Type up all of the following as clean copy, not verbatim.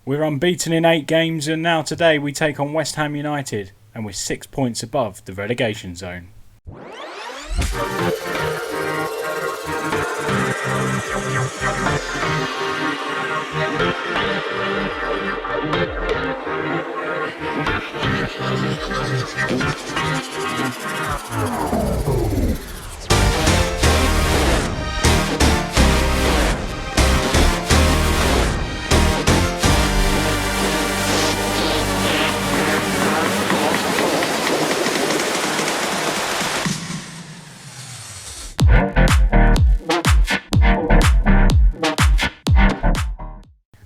We're unbeaten in 8 games, and now today we take on West Ham United, and we're 6 points above the relegation zone.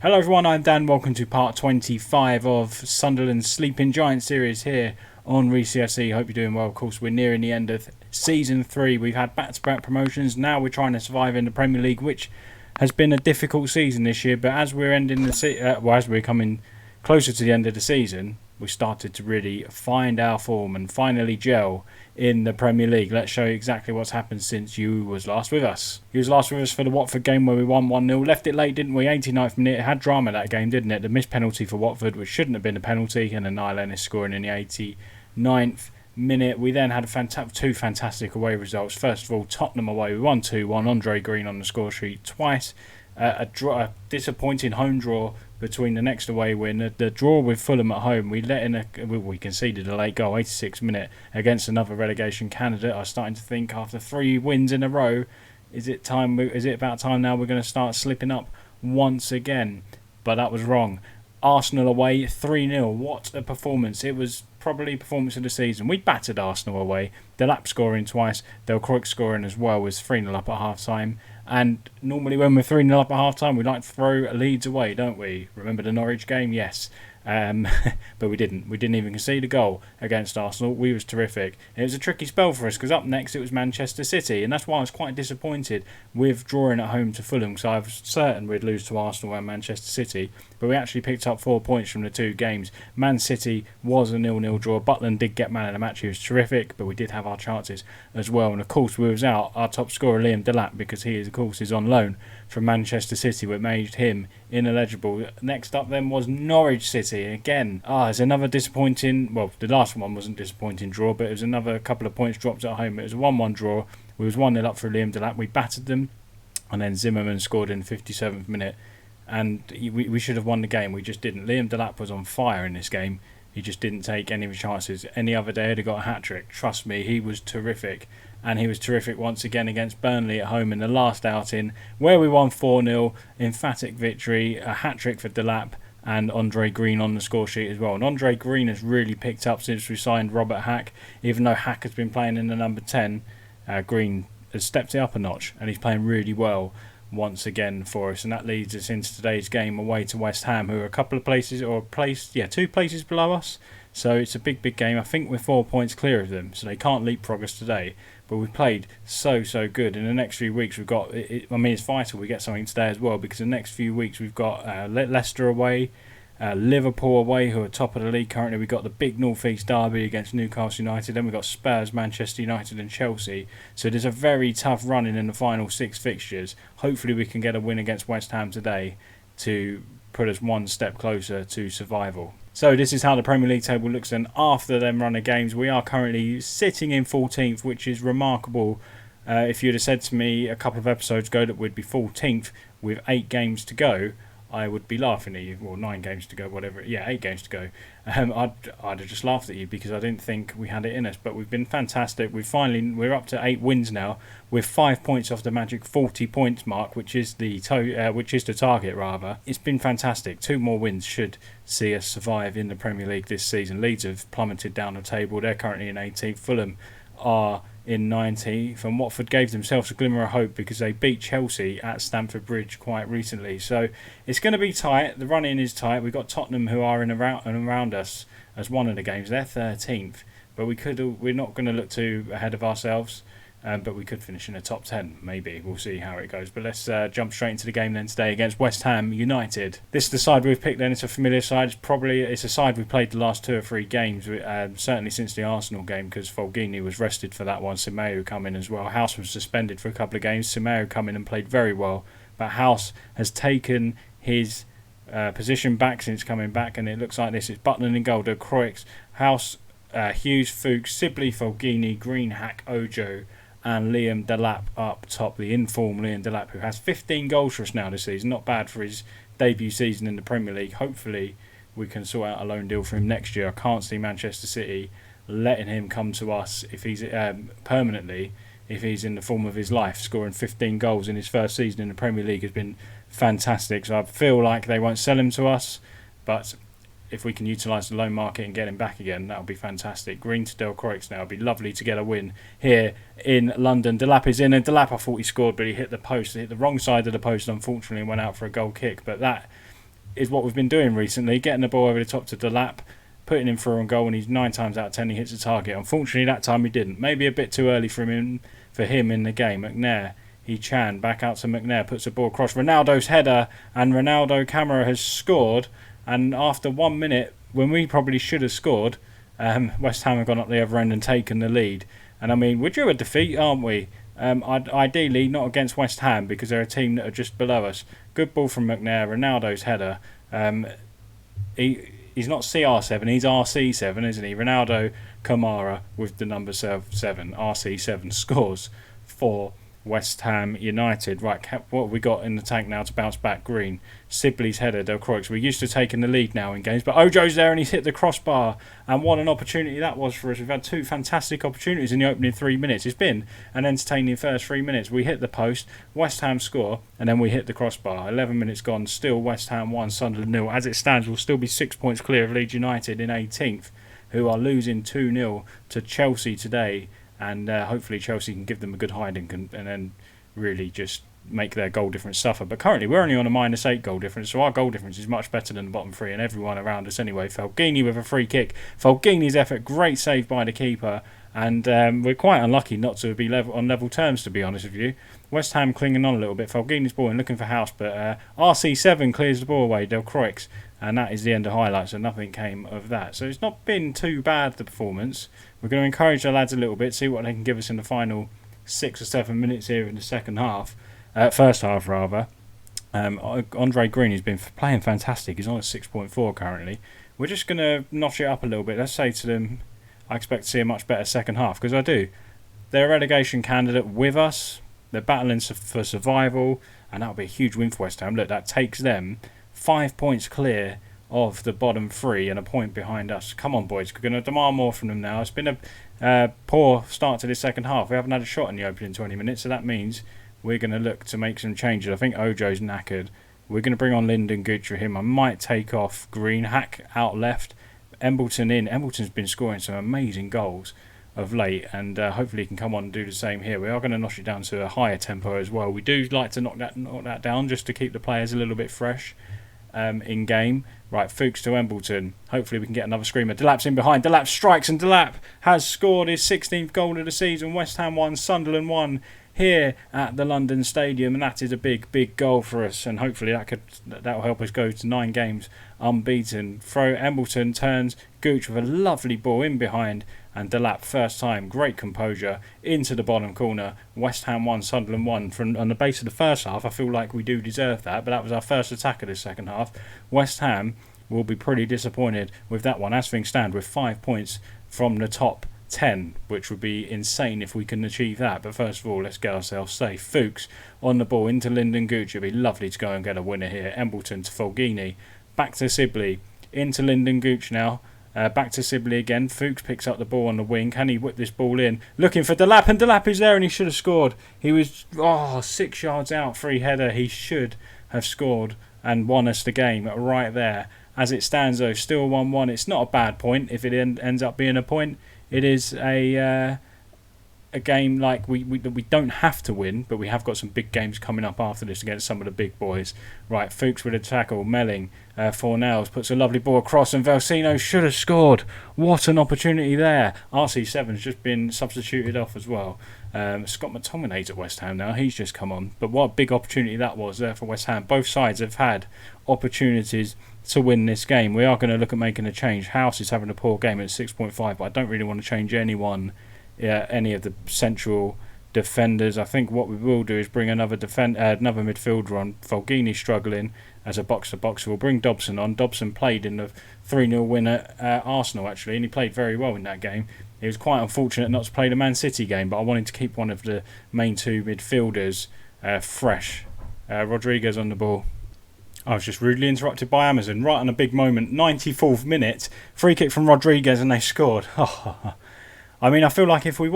Hello everyone, I'm Dan. Welcome to part 25 of Sunderland's Sleeping Giants series here on Reesy. Hope you're doing well. Of course, we're nearing the end of season 3. We've had back-to-back promotions. Now we're trying to survive in the Premier League, which has been a difficult season this year. But as we're ending as we're coming closer to the end of the season, we started to really find our form and finally gel in the Premier League. Let's show you exactly what's happened since you was last with us. You was last with us for the Watford game where we won 1-0. Left it late, didn't we? 89th minute. It had drama that game, didn't it? The missed penalty for Watford, which shouldn't have been a penalty, and then Niall Ennis scoring in the 89th minute. We then had two fantastic away results. First of all, Tottenham away. We won 2-1. Andre Green on the score sheet twice. A disappointing home draw between the next away win, the draw with Fulham at home. We conceded a late goal, 86th minute, against another relegation candidate. I was starting to think after 3 wins in a row, is it about time now we're going to start slipping up once again? But that was wrong. Arsenal away, 3-0. What a performance. It was probably performance of the season. We battered Arsenal away. Delap scoring twice, Del Cruyff scoring as well, was 3-0 up at half time. And normally when we're 3-0 up at half time, we like to throw leads away, don't we? Remember the Norwich game? Yes. But we didn't. We didn't even concede a goal against Arsenal. We was terrific. It was a tricky spell for us because up next it was Manchester City, and that's why I was quite disappointed with drawing at home to Fulham, because I was certain we'd lose to Arsenal and Manchester City. But we actually picked up 4 points from the 2 games. Man City was a 0-0 draw. Butland did get man of the match. He was terrific, but we did have our chances as well. And of course we was out our top scorer Liam Delap, because he is on loan from Manchester City, which made him ineligible. Next up then was Norwich City. Again, it's another disappointing, well, the last one wasn't a disappointing draw, but it was another couple of points dropped at home. It was a 1-1 draw. We was 1-0 up for Liam Delap. We battered them, and then Zimmerman scored in the 57th minute, and we should have won the game. We just didn't. Liam Delap was on fire in this game. He just didn't take any of his chances. Any other day he'd have got a hat-trick. Trust me, he was terrific. And he was terrific once again against Burnley at home in the last outing, where we won 4-0, emphatic victory, a hat-trick for Delap, and Andre Green on the score sheet as well. And Andre Green has really picked up since we signed Robert Hack. Even though Hack has been playing in the number 10, Green has stepped it up a notch, and he's playing really well once again for us. And that leads us into today's game away to West Ham, who are two places below us. So it's a big game. I think we're 4 points clear of them, so they can't leapfrog us today. But we've played so good. In the next few weeks, we've got... it's vital we get something today as well, because the next few weeks we've got Leicester away, Liverpool away, who are top of the league currently. We've got the big North East derby against Newcastle United. Then we've got Spurs, Manchester United and Chelsea. So there's a very tough running in the final 6 fixtures. Hopefully we can get a win against West Ham today to put us one step closer to survival. So this is how the Premier League table looks, and after them run of games we are currently sitting in 14th, which is remarkable. If you'd have said to me a couple of episodes ago that we'd be 14th with 8 games to go, I would be laughing at you. Well, 9 games to go, whatever. Yeah, 8 games to go. I'd have just laughed at you because I didn't think we had it in us. But we've been fantastic. We're up to 8 wins now, with 5 points off the magic 40 points mark, which is the target rather. It's been fantastic. 2 more wins should see us survive in the Premier League this season. Leeds have plummeted down the table. They're currently in 18th. Fulham are in 19th, and Watford gave themselves a glimmer of hope because they beat Chelsea at Stamford Bridge quite recently. So it's going to be tight. The run-in is tight. We've got Tottenham, who are around us as one of the games. They're 13th, but we're not going to look too ahead of ourselves. But we could finish in the top 10, maybe. We'll see how it goes. But let's jump straight into the game then today against West Ham United. This is the side we've picked then. It's a familiar side. It's a side we've played the last 2 or 3 games, certainly since the Arsenal game, because Fulgini was rested for that one. Simeo come in as well. House was suspended for a couple of games. Simeo come in and played very well. But House has taken his position back since coming back, and it looks like this. It's Butland in goal, De Croix, House, Hughes, Fuchs, Sibley, Fulgini, Greenhack, Ojo, and Liam Delap up top. The informed Liam Delap, who has 15 goals for us now this season. Not bad for his debut season in the Premier League. Hopefully we can sort out a loan deal for him next year. I can't see Manchester City letting him come to us if he's permanently, if he's in the form of his life. Scoring 15 goals in his first season in the Premier League has been fantastic. So I feel like they won't sell him to us, but if we can utilise the loan market and get him back again, that would be fantastic. Green to Del Croix now. It would be lovely to get a win here in London. Delap is in, and Delap, I thought he scored, but he hit the post. He hit the wrong side of the post, unfortunately, and went out for a goal kick. But that is what we've been doing recently, getting the ball over the top to Delap, putting him through on goal, and he's 9 times out of 10 he hits the target. Unfortunately, that time he didn't. Maybe a bit too early for him in the game. McNair, Chan, back out to McNair, puts the ball across. Ronaldo's header, and Ronaldo Camara has scored. And after 1 minute, when we probably should have scored, West Ham have gone up the other end and taken the lead. And I mean, we're due a defeat, aren't we? Ideally, not against West Ham, because they're a team that are just below us. Good ball from McNair, Ronaldo's header. He's not CR7, he's RC7, isn't he? Ronaldo Camara with the number 7, RC7, scores for West Ham United. Right, what have we got in the tank now to bounce back? Green, Sibley's header, Del Croix. We're used to taking the lead now in games, but Ojo's there and he's hit the crossbar, and what an opportunity that was for us. We've had 2 fantastic opportunities in the opening 3 minutes. It's been an entertaining first 3 minutes. We hit the post, West Ham score, and then we hit the crossbar. 11 minutes gone, still West Ham 1, Sunderland 0. As it stands, we'll still be 6 points clear of Leeds United in 18th, who are losing 2-0 to Chelsea today. And hopefully Chelsea can give them a good hiding and then really just make their goal difference suffer. But currently we're only on a -8 goal difference, so our goal difference is much better than the bottom 3 and everyone around us anyway. Fulgini with a free kick. Fulgini's effort, great save by the keeper. And we're quite unlucky not to be on level terms, to be honest with you. West Ham clinging on a little bit. Fulgini's ball and looking for House, but RC7 clears the ball away, Del Croix. And that is the end of highlights, so nothing came of that. So it's not been too bad, the performance. We're going to encourage the lads a little bit, see what they can give us in the final 6 or 7 minutes here in the first half rather. Andre Green has been playing fantastic. He's on a 6.4 currently. We're just going to notch it up a little bit. Let's say to them, I expect to see a much better second half, because I do. They're a relegation candidate with us. They're battling for survival, and that'll be a huge win for West Ham. Look, that takes them 5 points clear of the bottom 3 and a point behind us. Come on, boys. We're going to demand more from them now. It's been a poor start to this second half. We haven't had a shot in the opening 20 minutes, so that means we're going to look to make some changes. I think Ojo's knackered. We're going to bring on Lyndon Gooch for him. I might take off Greenhack out left. Embleton in. Embleton's been scoring some amazing goals of late, and hopefully he can come on and do the same here. We are going to notch it down to a higher tempo as well. We do like to knock that down just to keep the players a little bit fresh in game. Right, Fuchs to Embleton. Hopefully we can get another screamer. Delap's in behind. Delap strikes, and Delap has scored his 16th goal of the season. West Ham 1, Sunderland 1 here at the London Stadium, and that is a big goal for us, and hopefully that will help us go to 9 games unbeaten. Throw, Embleton turns, Gooch with a lovely ball in behind, and Delap first time, great composure into the bottom corner. West Ham 1, Sunderland 1. From on the base of the first half, I feel like we do deserve that, but that was our first attack of the second half. West Ham will be pretty disappointed with that one, as things stand, with 5 points from the top 10, which would be insane if we can achieve that. But first of all, let's get ourselves safe. Fuchs on the ball into Lyndon Gooch. It'd be lovely to go and get a winner here. Embleton to Fulgini, back to Sibley, into Lyndon Gooch now. Back to Sibley again. Fuchs picks up the ball on the wing. Can he whip this ball in? Looking for Delap, and Delap is there, and he should have scored. He was 6 yards out, free header. He should have scored and won us the game right there. As it stands though, still 1-1. It's not a bad point if it ends up being a point. It is a game like we don't have to win, but we have got some big games coming up after this against some of the big boys. Right, Fuchs with a tackle. Melling, Fornells puts a lovely ball across, and Velsino should have scored. What an opportunity there. RC7's just been substituted off as well. Scott McTominay's at West Ham now. He's just come on. But what a big opportunity that was there for West Ham. Both sides have had opportunities to win this game. We are going to look at making a change. House is having a poor game at 6.5, but I don't really want to change any of the central defenders. I think what we will do is bring another midfielder on. Fulgini struggling, as a box-to-box. We'll bring Dobson on. Dobson played in the 3-0 win at Arsenal, actually, and he played very well in that game. It was quite unfortunate not to play the Man City game, but I wanted to keep one of the main two midfielders fresh. Rodriguez on the ball. I was just rudely interrupted by Amazon right on a big moment. 94th minute, free kick from Rodriguez, and they scored. I mean, I feel like if I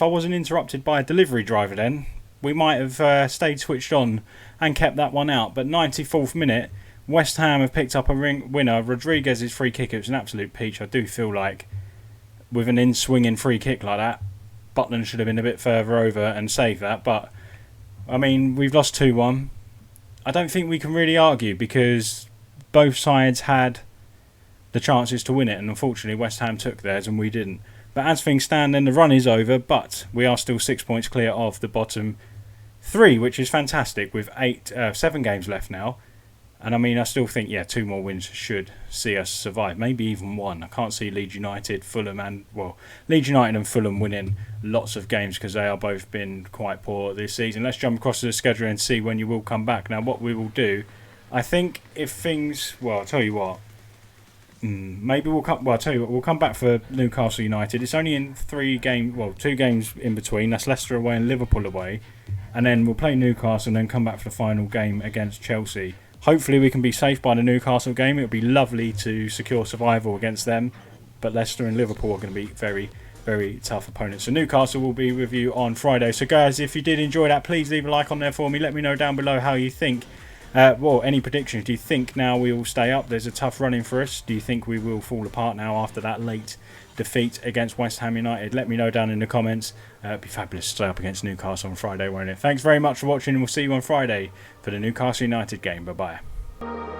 wasn't interrupted by a delivery driver, then we might have stayed switched on and kept that one out. But 94th minute, West Ham have picked up a winner. Rodriguez's free kick, it was an absolute peach. I do feel like with an in-swinging free kick like that, Butland should have been a bit further over and saved that. But I mean, we've lost 2-1. I don't think we can really argue because both sides had the chances to win it, and unfortunately West Ham took theirs and we didn't. But as things stand, then the run is over, but we are still 6 points clear of the bottom 3, which is fantastic with 7 games left now. And I mean, I still think, 2 more wins should see us survive. Maybe even 1. I can't see Leeds United, Leeds United and Fulham winning lots of games because they are both been quite poor this season. Let's jump across to the schedule and see when you will come back. Now, what we will do, I think if things, I'll tell you what. Maybe we'll come. Well, I'll tell you what. We'll come back for Newcastle United. It's only in 2 games in between. That's Leicester away and Liverpool away, and then we'll play Newcastle and then come back for the final game against Chelsea. Hopefully, we can be safe by the Newcastle game. It would be lovely to secure survival against them, but Leicester and Liverpool are going to be very, very tough opponents. So Newcastle will be with you on Friday. So guys, if you did enjoy that, please leave a like on there for me. Let me know down below how you think. Any predictions? Do you think now we will stay up? There's a tough running for us. Do you think we will fall apart now after that late defeat against West Ham United? Let me know down in the comments. It'd be fabulous to stay up against Newcastle on Friday, won't it? Thanks very much for watching, and we'll see you on Friday for the Newcastle United game. Bye-bye.